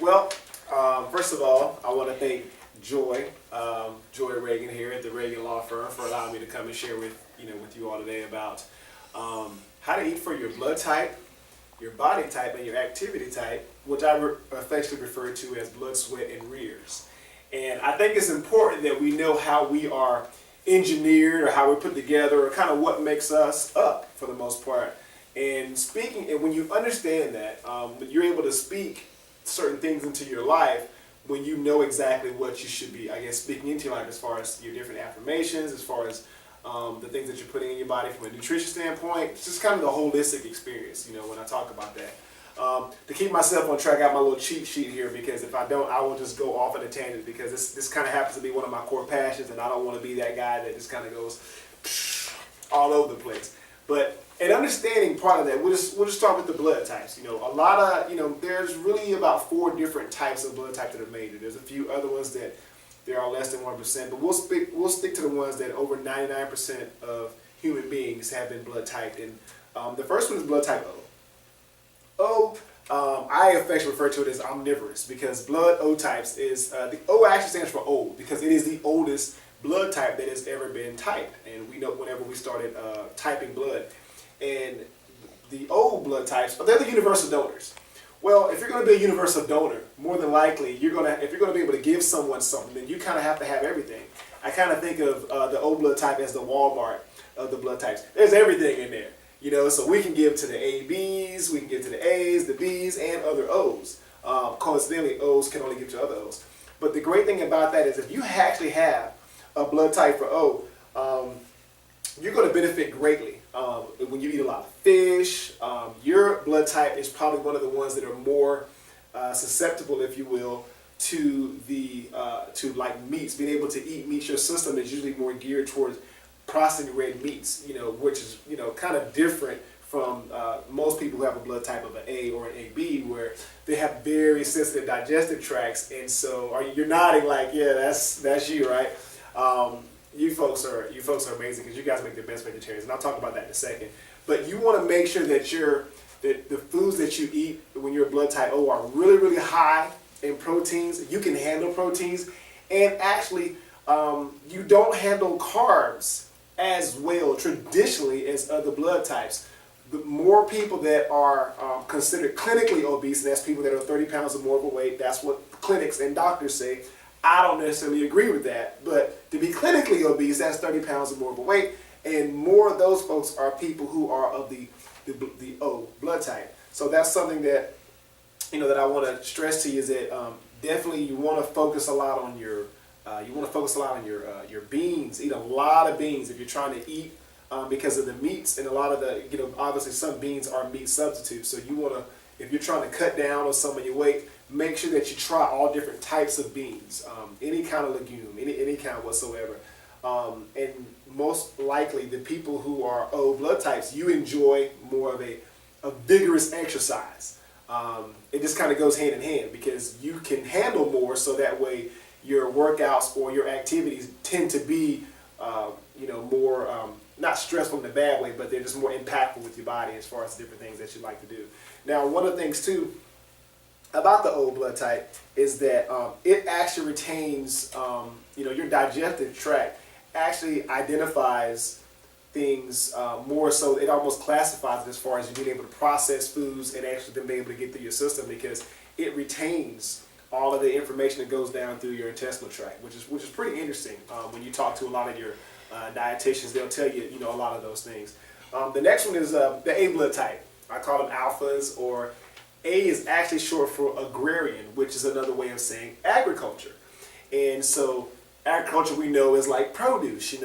Well, first of all, I want to thank Joy Reagan here at the Reagan Law Firm for allowing me to come and share with you all today about how to eat for your blood type, your body type, and your activity type, which I affectionately refer to as blood, sweat, and rears. And I think it's important that we know how we are engineered or how we're put together or kind of what makes us up for the most part. And when you understand that, you're able to speak certain things into your life when you know exactly what you should be, I guess, speaking into your life as far as your different affirmations, as far as the things that you're putting in your body from a nutrition standpoint. It's just kind of the holistic experience, when I talk about that. To keep myself on track, I have my little cheat sheet here because if I don't, I will just go off on a tangent because this kind of happens to be one of my core passions, and I don't want to be that guy that just kind of goes all over the place. But in understanding part of that, we'll just start with the blood types. There's really about 4 different types of blood types that are made. There's a few other ones that there are less than 1%, but we'll stick to the ones that over 99% of human beings have been blood typed. And the first one is blood type O. I affectionately refer to it as omnivorous because blood O types is, the O actually stands for old because it is the oldest blood type that has ever been typed. And we know whenever we started typing blood. And the O blood types, they're the universal donors. Well, if you're going to be a universal donor, more than likely, if you're going to be able to give someone something, then you kind of have to have everything. I kind of think of the O blood type as the Walmart of the blood types. There's everything in there. So we can give to the ABs, we can give to the A's, the B's, and other O's. Coincidentally, O's can only give to other O's. But the great thing about that is if you actually have a blood type for O, you're going to benefit greatly. When you eat a lot of fish, your blood type is probably one of the ones that are more susceptible, if you will, to like meats. Being able to eat meats, your system is usually more geared towards processing red meats, which is kind of different from most people who have a blood type of an A or an AB, where they have very sensitive digestive tracts. And so, you're nodding like, yeah, that's you, right? You folks are amazing because you guys make the best vegetarians, and I'll talk about that in a second. But you want to make sure that the foods that you eat when you're blood type O are really, really high in proteins. You can handle proteins, and actually, you don't handle carbs as well traditionally as other blood types. The more people that are considered clinically obese, and that's people that are 30 pounds or more overweight, that's what clinics and doctors say. I don't necessarily agree with that, but to be clinically obese, that's 30 pounds or more overweight, and more of those folks are people who are of the O blood type. So that's something that that I want to stress to you is that definitely you want to focus a lot on your your beans. Eat a lot of beans if you're trying to eat because of the meats, and a lot of the obviously some beans are meat substitutes. So you want to, if you're trying to cut down on some of your weight, make sure that you try all different types of beans, any kind of legume, any kind whatsoever. And most likely the people who are O blood types, you enjoy more of a vigorous exercise. It just kind of goes hand in hand because you can handle more, so that way your workouts or your activities tend to be more not stressful in a bad way, but they're just more impactful with your body as far as different things that you like to do. Now, one of the things too about the O blood type is that it actually retains, your digestive tract actually identifies things more so. It almost classifies it as far as you being able to process foods and actually then being able to get through your system, because it retains all of the information that goes down through your intestinal tract, which is pretty interesting. When you talk to a lot of your dietitians, they'll tell you, a lot of those things. The next one is the A blood type. I call them alphas, or A is actually short for agrarian, which is another way of saying agriculture. And so agriculture, we know, is like produce.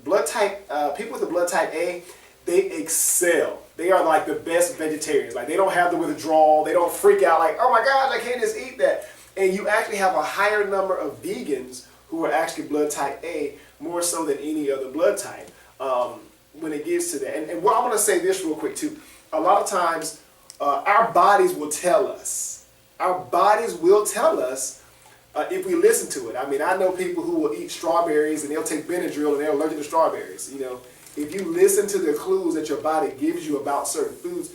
Blood type people with the blood type A, they excel. They are like the best vegetarians. Like, they don't have the withdrawal. They don't freak out like, oh my gosh, I can't just eat that. And you actually have a higher number of vegans who are actually blood type A, more so than any other blood type when it gets to that. And well, I'm going to say this real quick too. A lot of times our bodies will tell us. Our bodies will tell us if we listen to it. I mean, I know people who will eat strawberries and they'll take Benadryl and they're allergic to strawberries. If you listen to the clues that your body gives you about certain foods,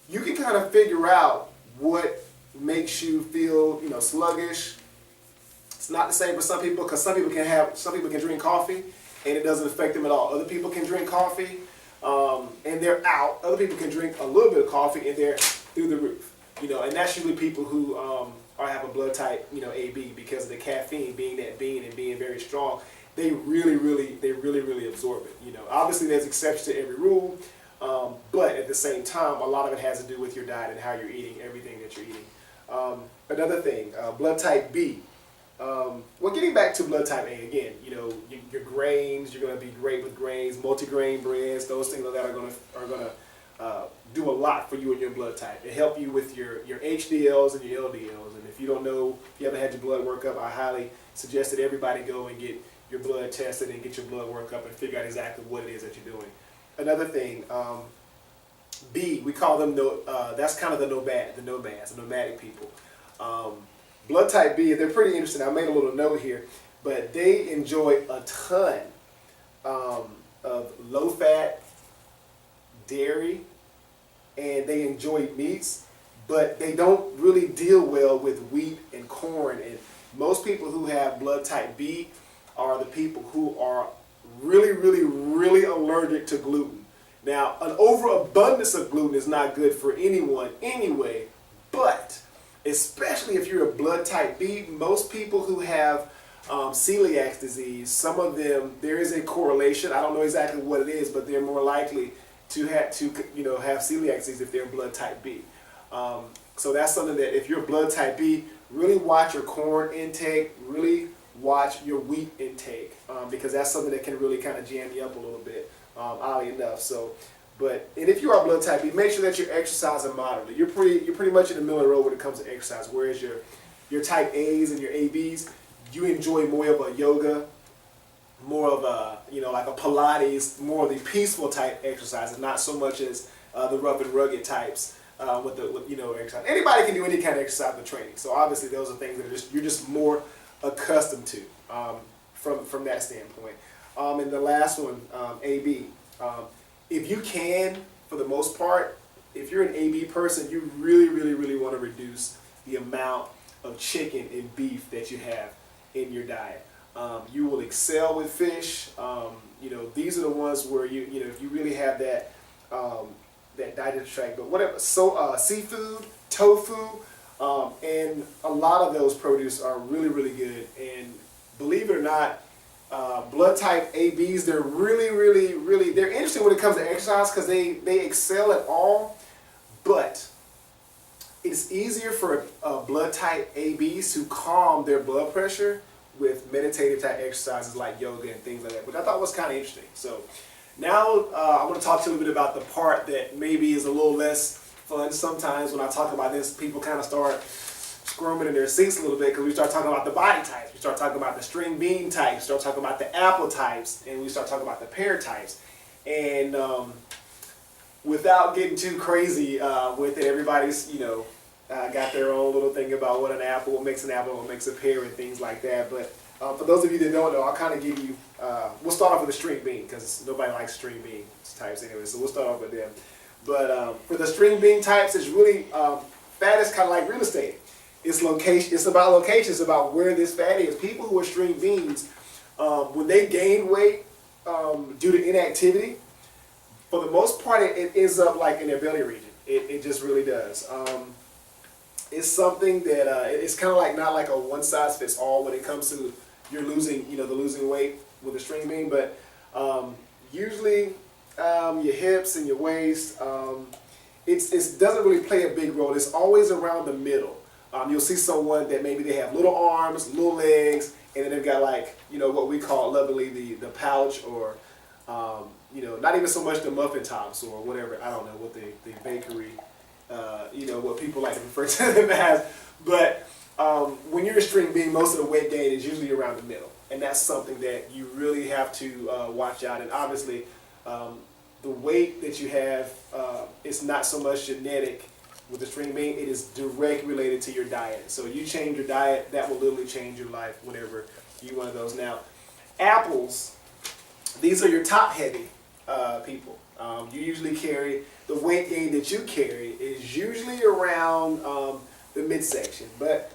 you can kind of figure out what makes you feel, sluggish. It's not the same for some people, because some people can drink coffee and it doesn't affect them at all. Other people can drink coffee and they're out. Other people can drink a little bit of coffee and they're through the roof. And that's usually people who have a blood type, AB, because of the caffeine being that bean and being very strong. They really absorb it. Obviously there's exceptions to every rule, but at the same time, a lot of it has to do with your diet and how you're eating, everything that you're eating. Another thing, blood type B. Well, getting back to blood type A again, your grains, you're going to be great with grains, multigrain breads, those things like that are going to do a lot for you and your blood type. It help you with your HDLs and your LDLs. And if you don't know, if you haven't had your blood work up, I highly suggest that everybody go and get your blood tested and get your blood work up and figure out exactly what it is that you're doing. Another thing, B, we call them, that's kind of the nomads, the nomadic people. Blood type B, they're pretty interesting. I made a little note here, but they enjoy a ton of low-fat, dairy, and they enjoy meats, but they don't really deal well with wheat and corn. And most people who have blood type B are the people who are really allergic to gluten. Now, an overabundance of gluten is not good for anyone anyway, but especially if you're a blood type B, most people who have celiac disease, some of them, there is a correlation. I don't know exactly what it is, but they're more likely to have celiac disease if they're blood type B. So that's something that if you're blood type B, really watch your corn intake, really watch your wheat intake, because that's something that can really kind of jam you up a little bit, oddly enough. And if you are blood type B, make sure that you're exercising moderately. You're pretty much in the middle of the road when it comes to exercise. Whereas your type A's and your ABs, you enjoy more of a yoga, more of a like a Pilates, more of the peaceful type exercises, not so much as the rough and rugged types with exercise. Anybody can do any kind of exercise with training. So obviously those are things that you're just more accustomed to from that standpoint. And the last one, AB. If you can, for the most part, if you're an AB person, you really want to reduce the amount of chicken and beef that you have in your diet. You will excel with fish. These are the ones where if you really have that dietary tract. But whatever, seafood, tofu, and a lot of those produce are really good. And believe it or not, blood type ABs, they're really they're interesting when it comes to exercise because they excel at all, but it's easier for blood type ABs to calm their blood pressure with meditative type exercises like yoga and things like that, which I thought was kind of interesting. So now I'm going to talk to you a little bit about the part that maybe is a little less fun. Sometimes when I talk about this, people kind of start squirming in their seats a little bit because we start talking about the body types. We start talking about the string bean types, start talking about the apple types, and we start talking about the pear types. And without getting too crazy with it, everybody's, got their own little thing about what makes an apple, what makes a pear, and things like that. But for those of you that don't know, I'll kind of give you, we'll start off with the string bean because nobody likes string bean types anyway, so we'll start off with them. But for the string bean types, it's really, fat is kind of like real estate. It's location. It's about location. It's about where this fat is. People who are string beans, when they gain weight due to inactivity, for the most part, it ends up like in their belly region. It just really does. It's something that it's kind of like not like a one size fits all when it comes to you're losing, the losing weight with a string bean, but usually your hips and your waist, it doesn't really play a big role. It's always around the middle. You'll see someone that maybe they have little arms, little legs, and then they've got like, what we call lovingly the pouch, or, not even so much the muffin tops or whatever. I don't know what the bakery, what people like to refer to them as. But when you're a string bean, most of the weight gain is usually around the middle. And that's something that you really have to watch out. And obviously, the weight that you have is not so much genetic. With the string bean, it is directly related to your diet. So you change your diet, that will literally change your life whenever you one of those. Now, apples, these are your top-heavy people. You usually carry, the weight gain that you carry is usually around the midsection. But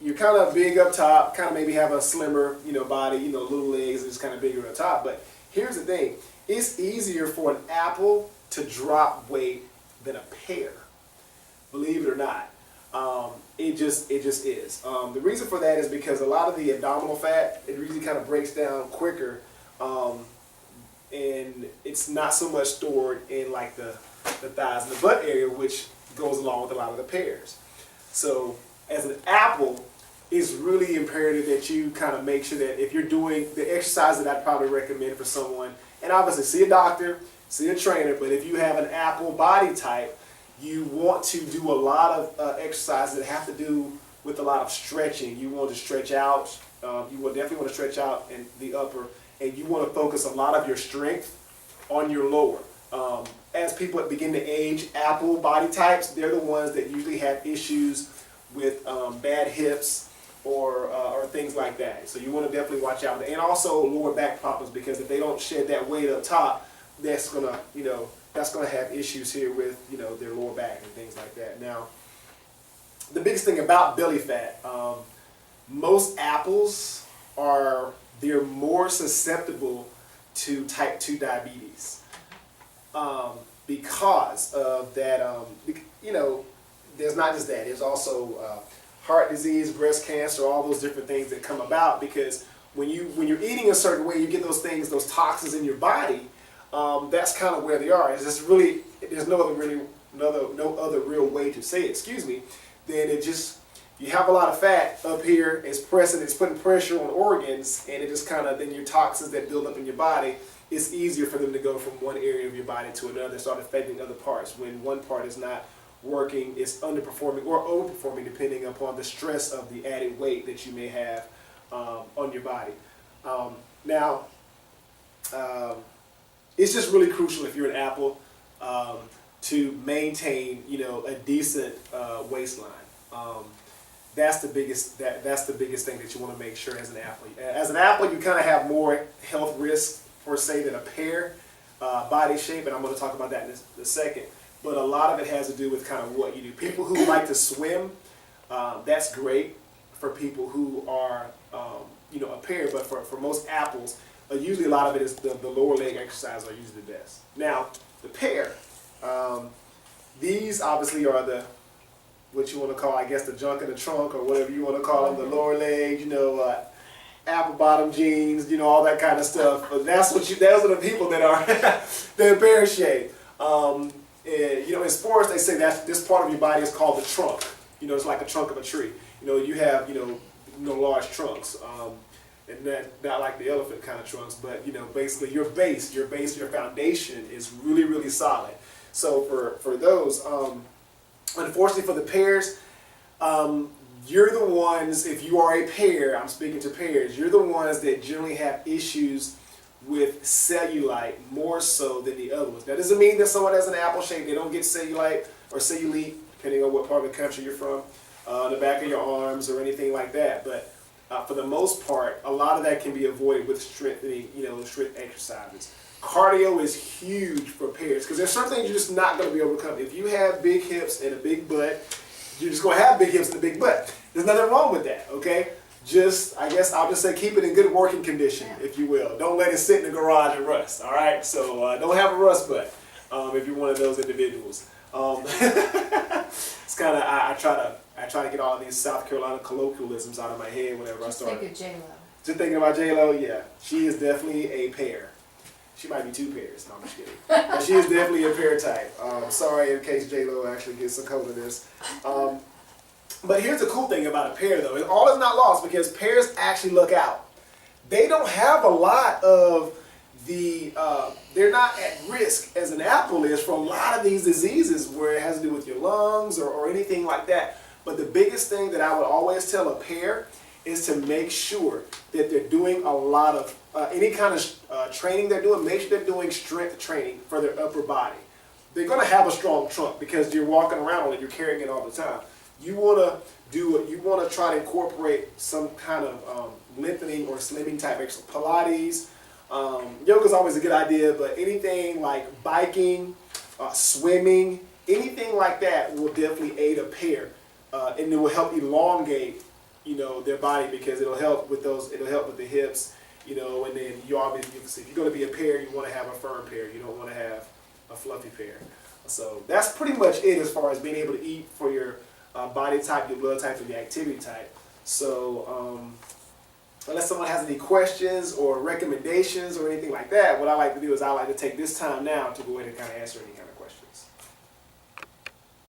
you're kind of big up top, kind of maybe have a slimmer, body, little legs, and just kind of bigger up top. But here's the thing: it's easier for an apple to drop weight than a pear. Believe it or not, it just is. The reason for that is because a lot of the abdominal fat, it really kind of breaks down quicker, and it's not so much stored in like the thighs and the butt area, which goes along with a lot of the pears. So as an apple, it's really imperative that you kind of make sure that if you're doing the exercise that I'd probably recommend for someone, and obviously see a doctor, see a trainer, but if you have an apple body type, you want to do a lot of exercises that have to do with a lot of stretching. You want to stretch out, you will definitely want to stretch out in the upper, and you want to focus a lot of your strength on your lower. As people begin to age, apple body types, they're the ones that usually have issues with bad hips or things like that. So you want to definitely watch out. And also lower back problems, because if they don't shed that weight up top, that's gonna, that's gonna have issues here with, their lower back and things like that. Now, the biggest thing about belly fat, most apples they're more susceptible to type 2 diabetes. Because of that, there's not just that, there's also heart disease, breast cancer, all those different things that come about because when you're eating a certain way, you get those things, those toxins in your body. That's kind of where they are. It's just really, there's no other real way to say it, excuse me, then you have a lot of fat up here, it's putting pressure on organs, and it just kind of, then your toxins that build up in your body, it's easier for them to go from one area of your body to another and start affecting other parts. When one part is not working, it's underperforming or overperforming depending upon the stress of the added weight that you may have on your body. It's just really crucial if you're an apple to maintain, a decent waistline. That's the biggest thing that you want to make sure as an apple. As an apple, you kind of have more health risks per se than a pear body shape, and I'm going to talk about that in a second. But a lot of it has to do with kind of what you do. People who like to swim, that's great for people who are, a pear. But for most apples, usually a lot of it is the lower leg exercise are usually the best. Now, the pear, these obviously are what you want to call, I guess, the junk in the trunk or whatever you want to call them, the lower leg, apple bottom jeans, all that kind of stuff. But those are the people that are they're pear shaped. In sports, they say that this part of your body is called the trunk. It's like a trunk of a tree. You have, large trunks. And not like the elephant kind of trunks, but, basically your foundation is really, really solid. So for those, unfortunately for the pears, you're the ones, if you are a pear, I'm speaking to pears, you're the ones that generally have issues with cellulite more so than the other ones. That doesn't mean that someone has an apple shape, they don't get cellulite or cellulite, depending on what part of the country you're from, the back of your arms or anything like that. But for the most part, a lot of that can be avoided with strengthening, strength exercises. Cardio is huge for pears because there's some things you're just not going to be able to overcome. If you have big hips and a big butt, you're just going to have big hips and a big butt. There's nothing wrong with that, okay? I guess I'll just say keep it in good working condition, if you will. Don't let it sit in the garage and rust, all right? So don't have a rust butt if you're one of those individuals. It's kind of, I try to get all of these South Carolina colloquialisms out of my head whenever I start. Just think of J-Lo. Just thinking about J-Lo, yeah. She is definitely a pear. She might be 2 pairs. No, I'm just kidding. But she is definitely a pear type. Sorry in case J-Lo actually gets a coat of this. But here's the cool thing about a pear, though. All is not lost because pears actually look out. They don't have a lot of they're not at risk as an apple is for a lot of these diseases where it has to do with your lungs or anything like that. But the biggest thing that I would always tell a pear is to make sure that they're doing a lot of any kind of training they're doing. Make sure they're doing strength training for their upper body. They're going to have a strong trunk because you're walking around with it, you're carrying it all the time. You want to try to incorporate some kind of lengthening or slimming type exercise. Pilates, yoga is always a good idea, but anything like biking, swimming, anything like that will definitely aid a pear. and it will help elongate, you know, their body, because it'll help with those. It'll help with the hips, you know. And then you obviously, if you're going to be a pair, you want to have a firm pair. You don't want to have a fluffy pair. So that's pretty much it as far as being able to eat for your body type, your blood type, and your activity type. So unless someone has any questions or recommendations or anything like that, what I like to do is I like to take this time now to go ahead and kind of answer any kind of